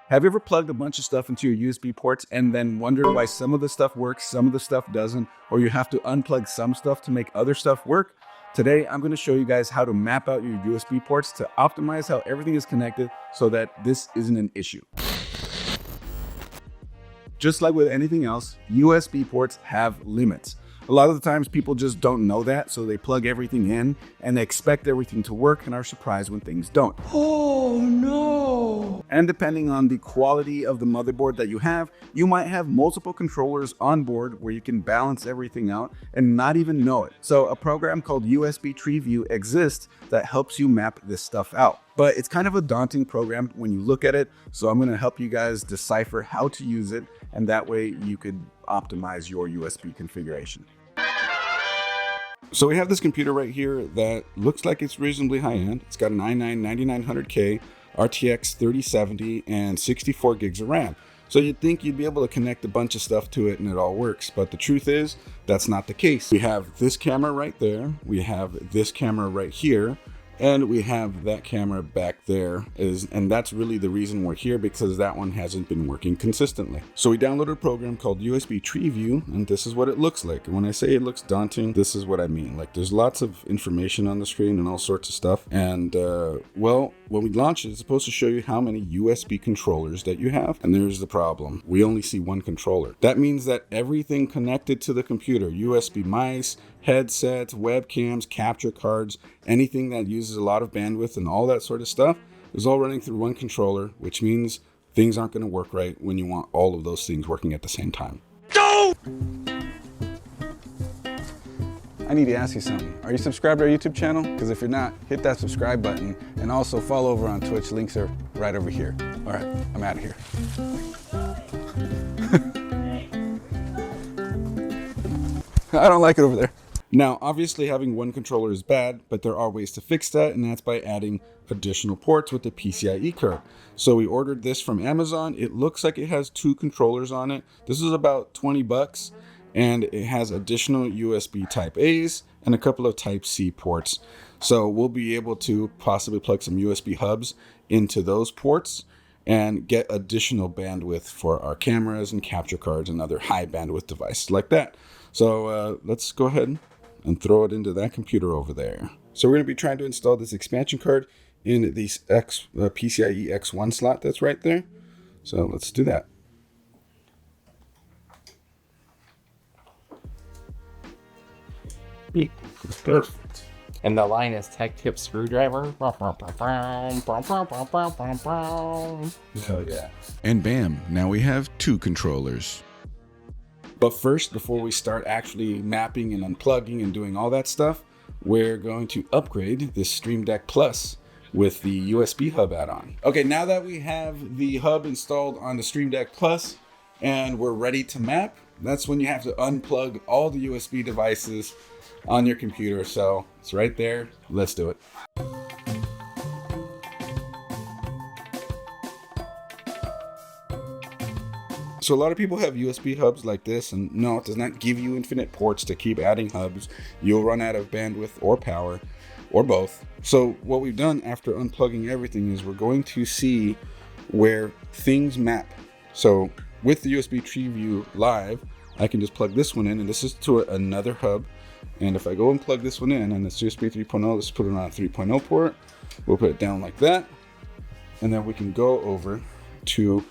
Have you ever plugged a bunch of stuff into your USB ports and then wondered why some of the stuff works, some of the stuff doesn't, or you have to unplug some stuff to make other stuff work? Today, I'm going to show you guys how to map out your USB ports to optimize how everything is connected so that this isn't an issue. Just like with anything else, USB ports have limits. A lot of the times people just don't know that, so they plug everything in and they expect everything to work and are surprised when things don't. Oh no! And depending on the quality of the motherboard that you have, you might have multiple controllers on board where you can balance everything out and not even know it. So a program called usbtreeview exists that helps you map this stuff out. But it's kind of a daunting program when you look at it, so I'm going to help you guys decipher how to use it, and that way you could optimize your USB configuration. So we have this computer right here that looks like it's reasonably high-end. It's got an i9-9900K, RTX 3070, and 64 gigs of RAM. So you'd think you'd be able to connect a bunch of stuff to it and it all works, but the truth is that's not the case. We have this camera right there, we have this camera right here, and we have that camera back there, and that's really the reason we're here, because that one hasn't been working consistently. So we downloaded a program called usbtreeview, and this is what it looks like. And when I say it looks daunting, this is what I mean. Like, there's lots of information on the screen and all sorts of stuff. And well, when we launch it, it's supposed to show you how many USB controllers that you have. And there's the problem. We only see one controller. That means that everything connected to the computer, USB mice, headsets, webcams, capture cards, anything that uses a lot of bandwidth and all that sort of stuff is all running through one controller, which means things aren't going to work right when you want all of those things working at the same time. No! I need to ask you something. Are you subscribed to our YouTube channel? Because if you're not, hit that subscribe button, and also follow over on Twitch. Links are right over here. All right, I'm out of here. I don't like it over there. Now, obviously having one controller is bad, but there are ways to fix that, and that's by adding additional ports with the PCI-E card. So we ordered this from Amazon. It looks like it has 2 controllers on it. This is about 20 bucks, and it has additional USB Type A's and a couple of Type C ports. So we'll be able to possibly plug some USB hubs into those ports and get additional bandwidth for our cameras and capture cards and other high bandwidth devices like that. So let's go ahead and throw it into that computer over there. So we're going to be trying to install this expansion card in the PCIe X1 slot that's right there. So let's do that. Perfect. And the line is tech tip screwdriver. Hell yeah. And bam, now we have 2 controllers. But first, before we start actually mapping and unplugging and doing all that stuff, we're going to upgrade this Stream Deck Plus with the USB hub add-on. Okay, now that we have the hub installed on the Stream Deck Plus and we're ready to map, that's when you have to unplug all the USB devices on your computer. So it's right there. Let's do it. So a lot of people have USB hubs like this, and no, it does not give you infinite ports to keep adding hubs. You'll run out of bandwidth or power, or both. So what we've done after unplugging everything is we're going to see where things map. So with the usbtreeview Live, I can just plug this one in, and this is to another hub. And if I go and plug this one in, and it's USB 3.0, let's put it on a 3.0 port. We'll put it down like that. And then we can go over to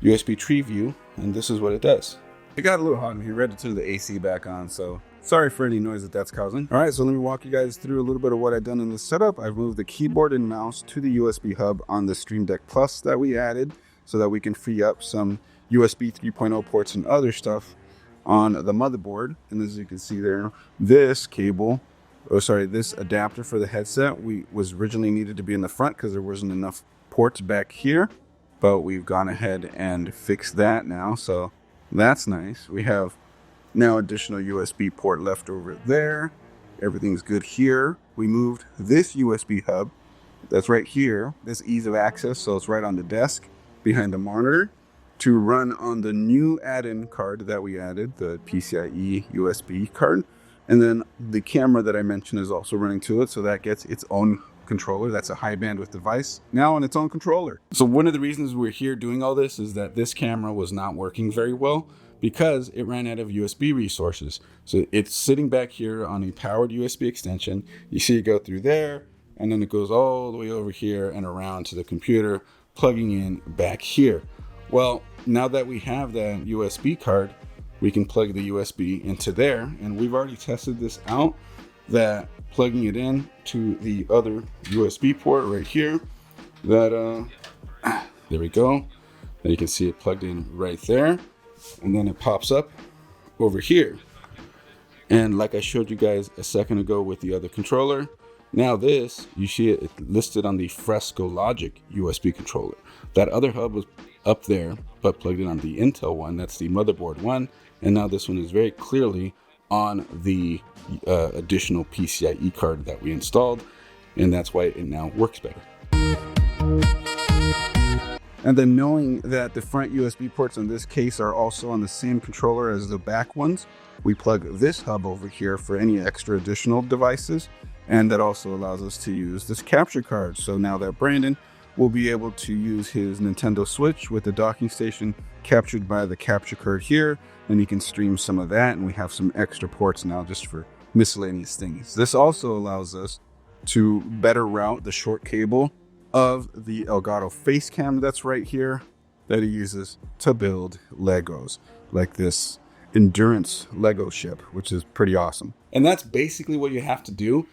usbtreeview, and this is what it does. It got a little hot in here. Ready to turn the AC back on, so sorry for any noise that that's causing. All right, so let me walk you guys through a little bit of what I've done in this setup. I've moved the keyboard and mouse to the USB hub on the Stream Deck Plus that we added so that we can free up some USB 3.0 ports and other stuff on the motherboard. And as you can see there, this cable, this adapter for the headset was originally needed to be in the front because there wasn't enough ports back here. But we've gone ahead and fixed that now, so that's nice. We have now additional USB port left over there. Everything's good here. We moved this USB hub that's right here, this ease of access, so it's right on the desk behind the monitor, to run on the new add-in card that we added, the PCIe USB card. And then the camera that I mentioned is also running to it, so that gets its own controller. That's a high bandwidth device now on its own controller. So one of the reasons we're here doing all this is that this camera was not working very well because it ran out of USB resources. So it's sitting back here on a powered USB extension. You see it go through there, and then it goes all the way over here and around to the computer, plugging in back here. Well, now that we have that USB card, we can plug the USB into there, and we've already tested this out, that plugging it in to the other USB port right here, that there we go. Now you can see it plugged in right there, and then it pops up over here. And like I showed you guys a second ago with the other controller, now this, you see it listed on the Fresco Logic USB controller. That other hub was up there, but plugged in on the Intel one. That's the motherboard one. And now this one is very clearly on the additional PCIe card that we installed. And that's why it now works better. And then knowing that the front USB ports in this case are also on the same controller as the back ones, we plug this hub over here for any extra additional devices. And that also allows us to use this capture card. So now that Brandon will be able to use his Nintendo Switch with the docking station captured by the capture card here, and he can stream some of that, and we have some extra ports now just for miscellaneous things. This also allows us to better route the short cable of the Elgato face cam that's right here that he uses to build Legos, like this endurance Lego ship, which is pretty awesome. And that's basically what you have to do.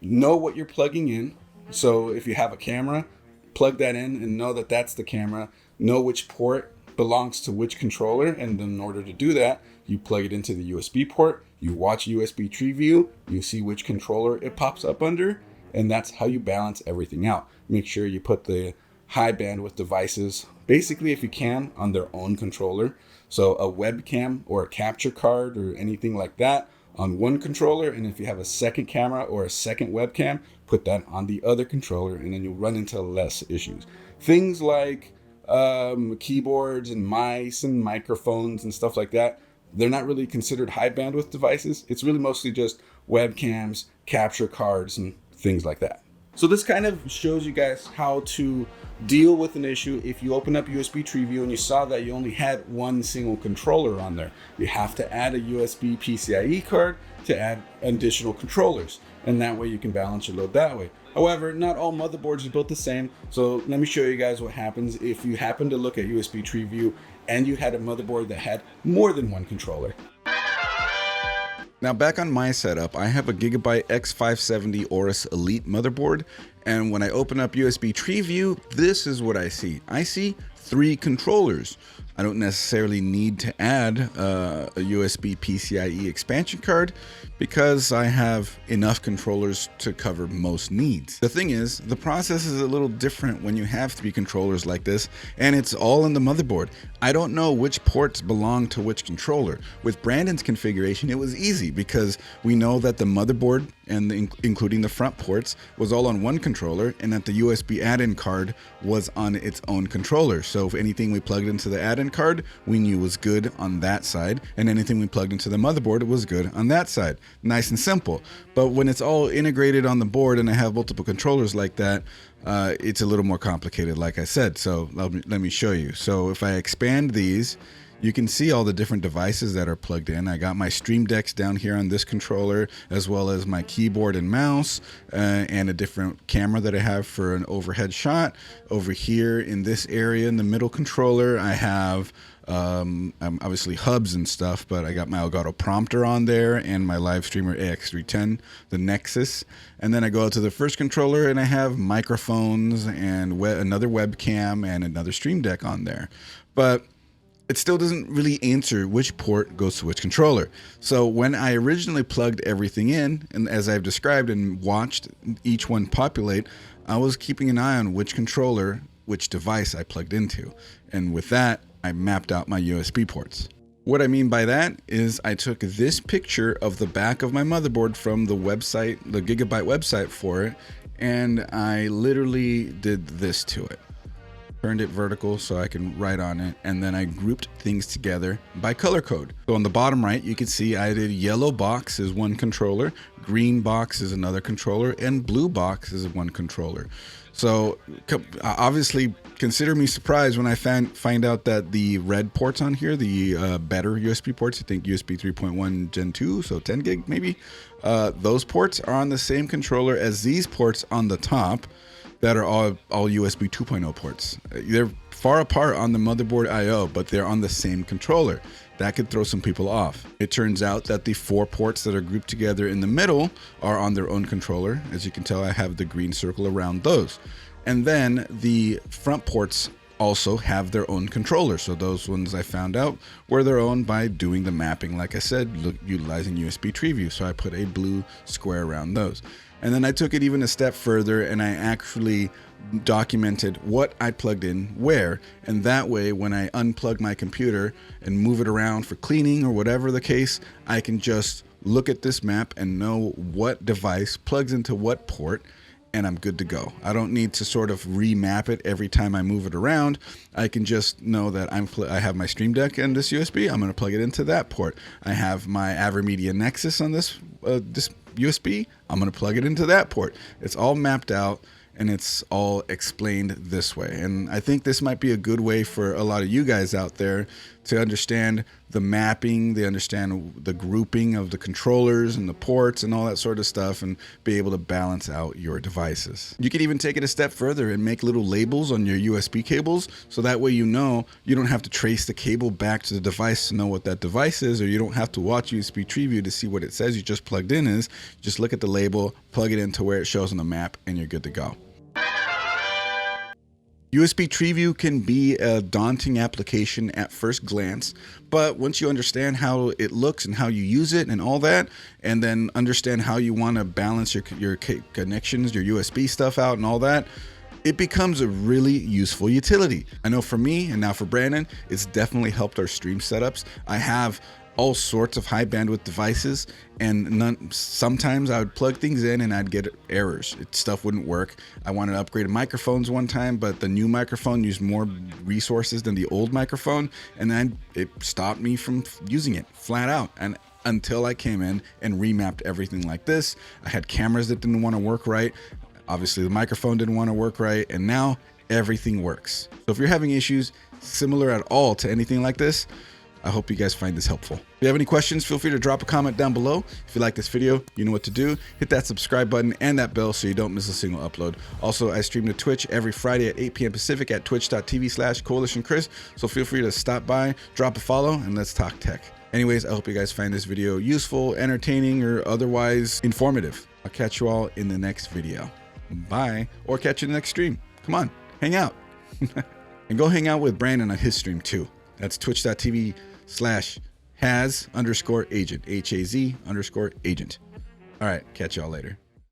Know what you're plugging in. So if you have a camera, plug that in and know that that's the camera. Know which port belongs to which controller, and then in order to do that, you plug it into the USB port, you watch usbtreeview, you see which controller it pops up under, and that's how you balance everything out. Make sure you put the high bandwidth devices, basically if you can, on their own controller. So a webcam or a capture card or anything like that on one controller, and if you have a second camera or a second webcam, put that on the other controller, and then you'll run into less issues. Things like keyboards and mice and microphones and stuff like that, they're not really considered high bandwidth devices. It's really mostly just webcams, capture cards, and things like that. So this kind of shows you guys how to deal with an issue if you open up usbtreeview and you saw that you only had one single controller on there. You have to add a USB PCIe card to add additional controllers, and that way you can balance your load that way. However, not all motherboards are built the same, so let me show you guys what happens if you happen to look at usbtreeview and you had a motherboard that had more than one controller. Now back on my setup, I have a Gigabyte X570 Aorus Elite motherboard, and when I open up usbtreeview, this is what I see. I see 3 controllers. I don't necessarily need to add a USB PCIe expansion card because I have enough controllers to cover most needs. The thing is, the process is a little different when you have 3 controllers like this, and it's all in the motherboard. I don't know which ports belong to which controller. With Brandon's configuration, it was easy because we know that the motherboard and including the front ports was all on one controller, and that the USB add-in card was on its own controller. So if anything we plugged into the add-in card, we knew was good on that side, and anything we plugged into the motherboard was good on that side. Nice and simple. But when it's all integrated on the board and I have multiple controllers like that, it's a little more complicated, like I said. So let me show you. So if I expand these, you can see all the different devices that are plugged in. I got my Stream Decks down here on this controller, as well as my keyboard and mouse, and a different camera that I have for an overhead shot. Over here in this area in the middle controller, I have obviously hubs and stuff, but I got my Elgato prompter on there and my live streamer AX310, the Nexus. And then I go out to the first controller and I have microphones and another webcam and another Stream Deck on there. But it still doesn't really answer which port goes to which controller. So when I originally plugged everything in, and as I've described and watched each one populate, I was keeping an eye on which controller, which device I plugged into. And with that, I mapped out my USB ports. What I mean by that is I took this picture of the back of my motherboard from the website, the Gigabyte website for it, and I literally did this to it. turned it vertical so I can write on it, and then I grouped things together by color code. So on the bottom right, you can see I did yellow box is one controller, green box is another controller, and blue box is one controller. So obviously consider me surprised when I find out that the red ports on here, the better USB ports, I think USB 3.1 Gen 2, so 10 gig maybe, those ports are on the same controller as these ports on the top that are all USB 2.0 ports. They're far apart on the motherboard I/O, but they're on the same controller. That could throw some people off. It turns out that the 4 ports that are grouped together in the middle are on their own controller. As you can tell, I have the green circle around those. And then the front ports also have their own controller. So those ones I found out were their own by doing the mapping, like I said, utilizing usbtreeview. So I put a blue square around those. And then I took it even a step further and I actually documented what I plugged in where. And that way, when I unplug my computer and move it around for cleaning or whatever the case, I can just look at this map and know what device plugs into what port, and I'm good to go. I don't need to sort of remap it every time I move it around. I can just know that I have my Stream Deck and this USB. I'm going to plug it into that port. I have my AverMedia Nexus on this USB. I'm going to plug it into that port. It's all mapped out and it's all explained this way. And I think this might be a good way for a lot of you guys out there to understand the mapping, they understand the grouping of the controllers and the ports and all that sort of stuff, and be able to balance out your devices. You can even take it a step further and make little labels on your USB cables, so that way you know you don't have to trace the cable back to the device to know what that device is, or you don't have to watch usbtreeview to see what it says you just plugged in is. Just look at the label, plug it into where it shows on the map, and you're good to go. usbtreeview can be a daunting application at first glance, but once you understand how it looks and how you use it and all that, and then understand how you want to balance your connections, your USB stuff out and all that, it becomes a really useful utility. I know for me, and now for Brandon, it's definitely helped our stream setups. I have all sorts of high bandwidth devices, and sometimes I would plug things in and I'd get errors. Stuff wouldn't work. I wanted to upgrade microphones one time, but the new microphone used more resources than the old microphone, and then it stopped me from using it flat out. And until I came in and remapped everything like this, I had cameras that didn't want to work right. Obviously the microphone didn't want to work right, and now everything works. So if you're having issues similar at all to anything like this, I hope you guys find this helpful. If you have any questions, feel free to drop a comment down below. If you like this video, you know what to do. Hit that subscribe button and that bell so you don't miss a single upload. Also, I stream to Twitch every Friday at 8 p.m. Pacific at twitch.tv/coalitionchris. So feel free to stop by, drop a follow, and let's talk tech. Anyways, I hope you guys find this video useful, entertaining, or otherwise informative. I'll catch you all in the next video. Bye. Or catch you in the next stream. Come on, hang out. And go hang out with Brandon on his stream too. That's twitch.tv/has_agent, HAZ_agent. All right, catch y'all later.